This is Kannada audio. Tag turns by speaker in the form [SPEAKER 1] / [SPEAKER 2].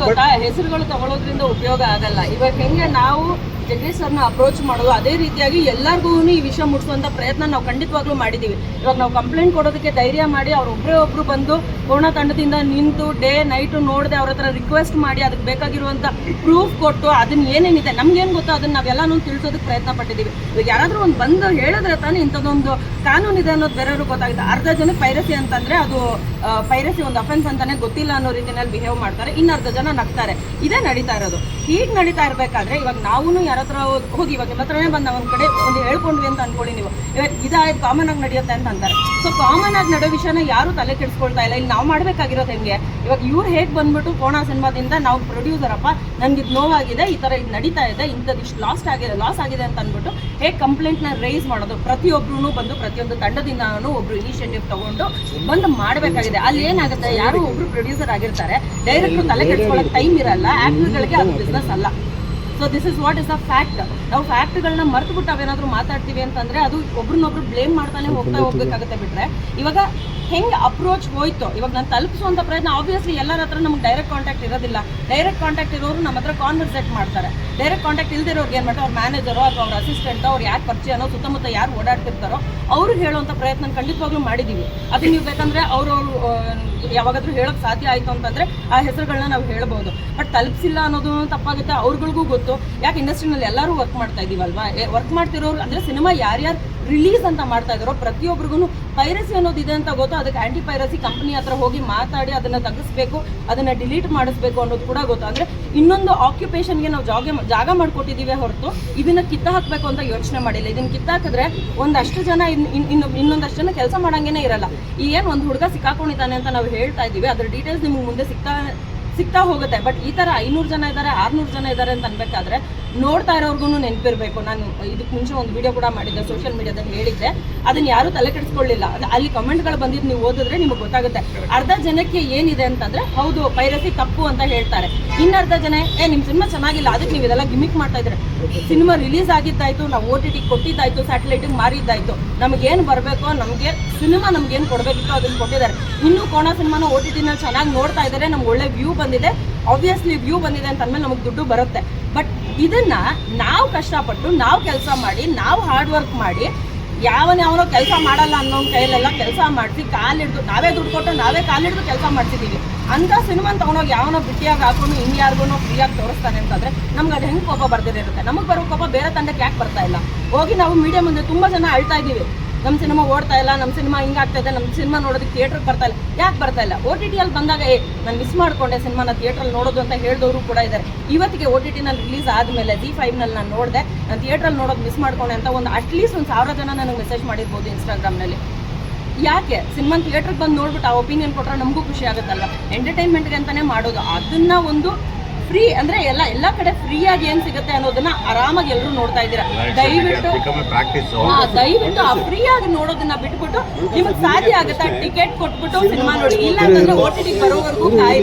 [SPEAKER 1] ಗೊತ್ತಾ, ಹೆಸರುಗಳು ತಗೊಳ್ಳೋದ್ರಿಂದ ಉಪಯೋಗ ಆಗಲ್ಲ. ಇವಾಗ ಹೆಂಗೆ ನಾವು ಜಗದೀಶ್ ಸರ್ನ ಅಪ್ರೋಚ್ ಮಾಡೋದು, ಅದೇ ರೀತಿಯಾಗಿ ಎಲ್ಲರಿಗೂ ಈ ವಿಷಯ ಮುಟ್ಟಿಸುವಂಥ ಪ್ರಯತ್ನ ನಾವು ಖಂಡಿತವಾಗ್ಲೂ ಮಾಡಿದ್ದೀವಿ. ಇವಾಗ ನಾವು ಕಂಪ್ಲೇಂಟ್ ಕೊಡೋದಕ್ಕೆ ಧೈರ್ಯ ಮಾಡಿ ಒಬ್ರು ಬಂದು ಪೂರ್ಣ ತಂಡದಿಂದ ನಿಂತು ಡೇ ನೈಟು ನೋಡದೆ ಅವ್ರ ಹತ್ರ ರಿಕ್ವೆಸ್ಟ್ ಮಾಡಿ ಅದಕ್ಕೆ ಬೇಕಾಗಿರುವಂಥ ಪ್ರೂಫ್ ಕೊಟ್ಟು ಅದನ್ನ ಏನೇನಿದೆ ನಮ್ಗೇನು ಗೊತ್ತೋ ಅದನ್ನ ನಾವೆಲ್ಲನೂ ತಿಳಿಸೋದಕ್ಕೆ ಪ್ರಯತ್ನ ಪಟ್ಟಿದ್ದೀವಿ. ಇವಾಗ ಯಾರಾದರೂ ಒಂದು ಬಂದು ಹೇಳಿದ್ರೆ ತಾನೇ ಇಂಥದ್ದೊಂದು ಕಾನೂನು ಇದೆ ಅನ್ನೋದು ಬೇರೆಯವ್ರಿಗೆ ಗೊತ್ತಾಗುತ್ತೆ. ಅರ್ಧ ಜನಕ್ಕೆ ಪೈರಸಿ ಅಂತಂದರೆ ಅದು ಪೈರಸಿ ಒಂದು ಅಫೆನ್ಸ್ ಅಂತಾನೆ ಗೊತ್ತಿಲ್ಲ ಅನ್ನೋ ರೀತಿಯಲ್ಲಿ ಬಿಹೇವ್ ಮಾಡ್ತಾರೆ, ಇನ್ನರ್ಧ ಜನ ನಗ್ತಾರೆ. ಇದೇ ನಡೀತಾ ಇರೋದು. ಹೀಗೆ ನಡೀತಾ ಇರಬೇಕಾದ್ರೆ ಇವಾಗ ನಾವು ಯಾರ ಹತ್ರ ಹೋಗಿ ಇವಾಗ ನಿಮ್ಮ ಹತ್ರನೇ ಬಂದು ನಾವು ಒಂದು ಕಡೆ ಒಂದು ಹೇಳ್ಕೊಂಡ್ವಿ ಅಂತ ಅನ್ಕೊಳ್ಳಿ, ನೀವು ಇವಾಗ ಇದಾಯ್ತು ಕಾಮನ್ ಆಗಿ ನಡೆಯುತ್ತೆ ಅಂತ ಅಂತಾರೆ. ಸೊ ಕಾಮನ್ ಆಗಿ ನಡೆಯೋ ವಿಷಯನ ಯಾರು ತಲೆ ಕೆಡಿಸ್ಕೊಳ್ತಾ ಇಲ್ಲ. ಇಲ್ಲಿ ನಾವು ಮಾಡಬೇಕಾಗಿರೋದು ಹೆಂಗೆ, ಇವಾಗ ಇವ್ರು ಹೇಗೆ ಬಂದ್ಬಿಟ್ಟು ಕೋಣ ಸಿನಿಮಾದಿಂದ ನಾವು ಪ್ರೊಡ್ಯೂಸರಪ್ಪ ನನಗೆ ಇದು ನೋವಾಗಿದೆ, ಈ ಥರ ಇದು ನಡೀತಾ ಇದೆ, ಇಂಥದ್ದು ಇಷ್ಟು ಲಾಸ್ ಆಗಿದೆ ಅಂತ ಅಂದ್ಬಿಟ್ಟು ಹೇಗೆ ಕಂಪ್ಲೇಂಟ್ನ ರೈಸ್ ಮಾಡೋದು. ಪ್ರತಿಯೊಬ್ಬರೂ ಬಂದು ಪ್ರತಿಯೊಂದು ತಂಡದಿಂದನೂ ಒಬ್ರು ಇನಿಷಿಯೇಟಿವ್ ತಗೊಂಡು ಬಂದು ಮಾಡಬೇಕಾಗಿದೆ. ಅಲ್ಲಿ ಏನಾಗುತ್ತೆ, ಯಾರು ಒಬ್ರು ಪ್ರೊಡ್ಯೂಸರ್ ಆಗಿರ್ತಾರೆ, ಡೈರೆಕ್ಟ್ರು ತಲೆ ಕೆಡಿಸ್ಕೊಳ್ಳೋಕೆ ಟೈಮ್ ಇರಲ್ಲ, ಆ್ಯಕ್ಟರ್ಗಳಿಗೆ ಅದು ಬಿಸ್ನೆಸ್ ಅಲ್ಲ. So this is what is a fact. ನಾವು ಫ್ಯಾಕ್ಟ್ಗಳನ್ನ ಮರೆತುಬಿಟ್ಟು ನಾವೇನಾದರೂ ಮಾತಾಡ್ತೀವಿ ಅಂತಂದರೆ ಅದು ಒಬ್ರನ್ನೊಬ್ರು ಬ್ಲೇಮ್ ಮಾಡ್ತಾನೆ ಹೋಗಬೇಕಾಗುತ್ತೆ. ಬಿಟ್ಟರೆ ಇವಾಗ ಹೆಂಗೆ ಅಪ್ರೋಚ್ ಹೋಯ್ತು, ಇವಾಗ ನಾನು ತಲುಪಿಸುವಂಥ ಪ್ರಯತ್ನ ಆಬ್ವಿಯಸ್ಲಿ ಎಲ್ಲರ ಹತ್ರ ನಮ್ಗೆ ಡೈರೆಕ್ಟ್ ಕಾಂಟ್ಯಾಕ್ಟ್ ಇರೋದಿಲ್ಲ. ಡೈರೆಕ್ಟ್ ಕಾಂಟ್ಯಾಕ್ಟ್ ಇರೋರು ನಮ್ಮ ಹತ್ರ ಕಾನ್ವರ್ಸೇಟ್ ಮಾಡ್ತಾರೆ. ಡೈರೆಕ್ಟ್ ಕಾಂಟ್ಯಾಕ್ಟ್ ಇಲ್ದಿರೋರ್ಗೆ ಏನು ಮಾಡ್ತಾರೆ, ಅವ್ರ ಮ್ಯಾನೇಜರೋ ಅಥವಾ ಅವ್ರ ಅಸಿಸ್ಟೆಂಟೋ, ಅವ್ರು ಯಾರು ಪರಿಚಯನೋ, ಸುತ್ತಮುತ್ತ ಯಾರು ಓಡಾಡ್ತಿರ್ತಾರೋ ಅವ್ರಿಗೆ ಹೇಳುವಂಥ ಪ್ರಯತ್ನ ಖಂಡಿತವಾಗ್ಲೂ ಮಾಡಿದ್ದೀವಿ. ಅದು ನೀವು ಬೇಕಂದರೆ ಅವರು ಯಾವಾಗಾದ್ರೂ ಹೇಳೋಕ್ಕೆ ಸಾಧ್ಯ ಆಯಿತು ಅಂತಂದರೆ ಆ ಹೆಸರುಗಳನ್ನ ನಾವು ಹೇಳ್ಬೋದು. ಬಟ್ ತಲುಪಿಸಿಲ್ಲ ಅನ್ನೋದು ತಪ್ಪಾಗುತ್ತೆ. ಅವ್ರಿಗಳಿಗೂ ಗೊತ್ತು, ಯಾಕೆ ಇಂಡಸ್ಟ್ರಿನಲ್ಲಿ ಎಲ್ಲರೂ ವರ್ಕ್ ಮಾಡ್ತಾ ಇದ್ದೀವಲ್ವಾ. ವರ್ಕ್ ಮಾಡ್ತಿರೋರು ಅಂದರೆ ಸಿನಿಮಾ ಯಾರ್ಯಾರು ರಿಲೀಸ್ ಅಂತ ಮಾಡ್ತಾ ಇದ್ದಾರೋ ಪ್ರತಿಯೊಬ್ಬರಿಗೂ ಪೈರಸಿ ಅನ್ನೋದಿದೆ ಅಂತ ಗೊತ್ತು. ಅದಕ್ಕೆ ಆ್ಯಂಟಿ ಪೈರಸಿ ಕಂಪ್ನಿ ಹತ್ರ ಹೋಗಿ ಮಾತಾಡಿ ಅದನ್ನು ತೆಗಿಸ್ಬೇಕು, ಅದನ್ನು ಡಿಲೀಟ್ ಮಾಡಿಸ್ಬೇಕು ಅನ್ನೋದು ಕೂಡ ಗೊತ್ತು. ಅಂದರೆ ಇನ್ನೊಂದು ಆಕ್ಯುಪೇಷನ್ಗೆ ನಾವು ಜಾಗ ಮಾಡಿಕೊಟ್ಟಿದ್ದೀವಿ ಹೊರತು ಇದನ್ನು ಕಿತ್ತ ಹಾಕಬೇಕು ಅಂತ ಯೋಚನೆ ಮಾಡಿಲ್ಲ. ಇದನ್ನು ಕಿತ್ತಾಕಿದ್ರೆ ಒಂದಷ್ಟು ಜನ ಇನ್ನೊಂದಷ್ಟು ಜನ ಕೆಲಸ ಮಾಡೋಂಗೇ ಇರಲ್ಲ. ಏನು ಒಂದು ಹುಡುಗ ಸಿಕ್ಕಾಕೊಂಡಿದ್ದಾನೆ ಅಂತ ನಾವು ಹೇಳ್ತಾ ಇದ್ದೀವಿ, ಅದ್ರ ಡೀಟೇಲ್ಸ್ ನಿಮ್ಗೆ ಮುಂದೆ ಸಿಗ್ತಾ ಹೋಗುತ್ತೆ. ಬಟ್ ಈ ಥರ 500 ಜನ ಇದ್ದಾರೆ, 600 ಜನ ಇದ್ದಾರೆ ಅಂತ ಅನ್ಬೇಕಾದ್ರೆ ನೋಡ್ತಾ ಇರೋರ್ಗು ನೆನಪಿರಬೇಕು. ನಾನು ಇದಕ್ಕೆ ಮುಂಚೆ ಒಂದು ವಿಡಿಯೋ ಕೂಡ ಮಾಡಿದ್ದೆ, ಸೋಷಿಯಲ್ ಮೀಡಿಯಾದಲ್ಲಿ ಹೇಳಿದ್ದೆ, ಅದನ್ನು ಯಾರೂ ತಲೆ ಕೆಡಿಸ್ಕೊಳ್ಳಿಲ್ಲ. ಅಲ್ಲಿ ಕಮೆಂಟ್ಗಳು ಬಂದಿದ್ದು ನೀವು ಓದಿದ್ರೆ ನಿಮಗೆ ಗೊತ್ತಾಗುತ್ತೆ. ಅರ್ಧ ಜನಕ್ಕೆ ಏನಿದೆ ಅಂತಂದರೆ ಹೌದು ಪೈರಸಿ ತಪ್ಪು ಅಂತ ಹೇಳ್ತಾರೆ, ಇನ್ನರ್ಧ ಜನ ನಿಮ್ಮ ಸಿನಿಮಾ ಚೆನ್ನಾಗಿಲ್ಲ ಅದಕ್ಕೆ ನೀವು ಇದೆಲ್ಲ ಗಿಮಿಕ್ ಮಾಡ್ತಾ ಇದ್ರೆ. ಸಿನಿಮಾ ರಿಲೀಸ್ ಆಗಿದ್ದಾಯಿತು, ನಾವು OTT ಕೊಟ್ಟಿದ್ದಾಯಿತು, ಸ್ಯಾಟಲೈಟಿಗೆ ಮಾರಿದ್ದಾಯಿತು, ನಮಗೇನು ಬರಬೇಕೋ ನಮಗೆ ಸಿನಿಮಾ ನಮಗೇನು ಕೊಡಬೇಕಿತ್ತು ಅದನ್ನು ಕೊಟ್ಟಿದ್ದಾರೆ. ಇನ್ನೂ ಕೋಣ ಸಿನಿಮಾನ OTTನಲ್ಲಿ ಚೆನ್ನಾಗಿ ನೋಡ್ತಾ ಇದ್ದಾರೆ, ನಮ್ಗೆ ಒಳ್ಳೆ ವ್ಯೂ ಬಂದಿದೆ. ಆಬ್ವಿಯಸ್ಲಿ ವ್ಯೂ ಬಂದಿದೆ ಅಂತ ಅಂದಮೇಲೆ ನಮಗೆ ದುಡ್ಡು ಬರುತ್ತೆ. ಬಟ್ ಇದನ್ನು ನಾವು ಕಷ್ಟಪಟ್ಟು ನಾವು ಕೆಲಸ ಮಾಡಿ ನಾವು ಹಾರ್ಡ್ ವರ್ಕ್ ಮಾಡಿ ಯಾವನೋ ಕೆಲಸ ಮಾಡಲ್ಲ ಅನ್ನೋ ಕೈಯಲ್ಲೆಲ್ಲ ಕೆಲಸ ಮಾಡಿಸಿ ಕಾಲಿಡ್ದು ನಾವೇ ದುಡ್ಡು ಕೊಟ್ಟು ನಾವೇ ಕಾಲಿಡ್ದು ಕೆಲಸ ಮಾಡ್ತಿದ್ದೀವಿ. ಅಂಥ ಸಿನಿಮಾನ ತೊಗೊಂಡೋಗಿ ಯಾವನೋ ಬಿಟ್ಟಿಯಾಗಿ ಹಾಕೊಂಡು ಇನ್ಯಾರಿಗೂ ಫ್ರೀಯಾಗಿ ತೋರಿಸ್ತಾನೆ ಅಂತಂದರೆ ನಮ್ಗೆ ಅದು ಹೆಂಗೆ ಕೋಪ ಬರ್ದಿರುತ್ತೆ. ನಮಗೆ ಬರೋ ಕೋಪ ಬೇರೆ ತಂಡಕ್ಕೆ ಯಾಕೆ ಬರ್ತಾ ಇಲ್ಲ? ಹೋಗಿ ನಾವು ಮೀಡಿಯಾ ಮುಂದೆ ತುಂಬ ಜನ ಅಳ್ತಾ ಇದ್ದೀವಿ, ನಮ್ಮ ಸಿನಿಮಾ ಓಡ್ತಾ ಇಲ್ಲ, ನಮ್ಮ ಸಿನಿಮಾ ಹಿಂಗಾಗ್ತಾ ಇದೆ, ನಮ್ಮ ಸಿನಿಮಾ ನೋಡೋದಕ್ಕೆ ಥಿಯೇಟ್ರಿಗೆ ಬರ್ತಾ ಇಲ್ಲ. ಯಾಕೆ ಬರ್ತಾ ಇಲ್ಲ? OTTಯಲ್ಲಿ ಬಂದಾಗ ನಾನು ಮಿಸ್ ಮಾಡಿಕೊಂಡೆ ಸಿನಿಮಾನ ಥಿಯೇಟ್ರಲ್ಲಿ ನೋಡೋದು ಅಂತ ಹೇಳಿದವರು ಕೂಡ ಇದ್ದಾರೆ. ಇವತ್ತಿಗೆ OTTನಲ್ಲಿ ರಿಲೀಸ್ ಆದಮೇಲೆ Z5ನಲ್ಲಿ ನಾನು ನೋಡಿದೆ, ನಾನು ಥಿಯೇಟ್ರಲ್ಲಿ ನೋಡೋದು ಮಿಸ್ ಮಾಡ್ಕೊಂಡೆ ಅಂತ ಅಟ್ಲೀಸ್ಟ್ 1000 ಜನ ನನಗೆ ಮೆಸೇಜ್ ಮಾಡಿರ್ಬೋದು ಇನ್ಸ್ಟಾಗ್ರಾಮ್ನಲ್ಲಿ. ಯಾಕೆ ಸಿನಿಮಾ ಥಿಯೇಟ್ರಿಗೆ ಬಂದು ನೋಡ್ಬಿಟ್ಟು ಆ ಒಪಿನಿಯನ್ ಕೊಟ್ಟರೆ ನಮಗೂ ಖುಷಿ ಆಗುತ್ತಲ್ಲ. ಎಂಟರ್ಟೈನ್ಮೆಂಟ್ಗೆ ಅಂತಲೇ ಮಾಡೋದು, ಅದನ್ನು ಒಂದು ಫ್ರೀ ಅಂದರೆ ಎಲ್ಲ ಕಡೆ ಫ್ರೀಯಾಗಿ ಏನು ಸಿಗುತ್ತೆ ಅನ್ನೋದನ್ನ ಆರಾಮಾಗಿ ಎಲ್ಲರೂ ನೋಡ್ತಾ ಇದ್ದೀರಾ. ದಯವಿಟ್ಟು ಆ ಫ್ರೀಯಾಗಿ ನೋಡೋದನ್ನ ಬಿಟ್ಬಿಟ್ಟು ನಿಮಗೆ ಸಾಧ್ಯ ಆಗುತ್ತಾ ಟಿಕೆಟ್ ಕೊಟ್ಬಿಟ್ಟು ಸಿನಿಮಾ ನೋಡಿ, ಇಲ್ಲ ಅಂತಂದ್ರೆ OTT ಬರೋವರೆಗೂ ಕಾಯಿ.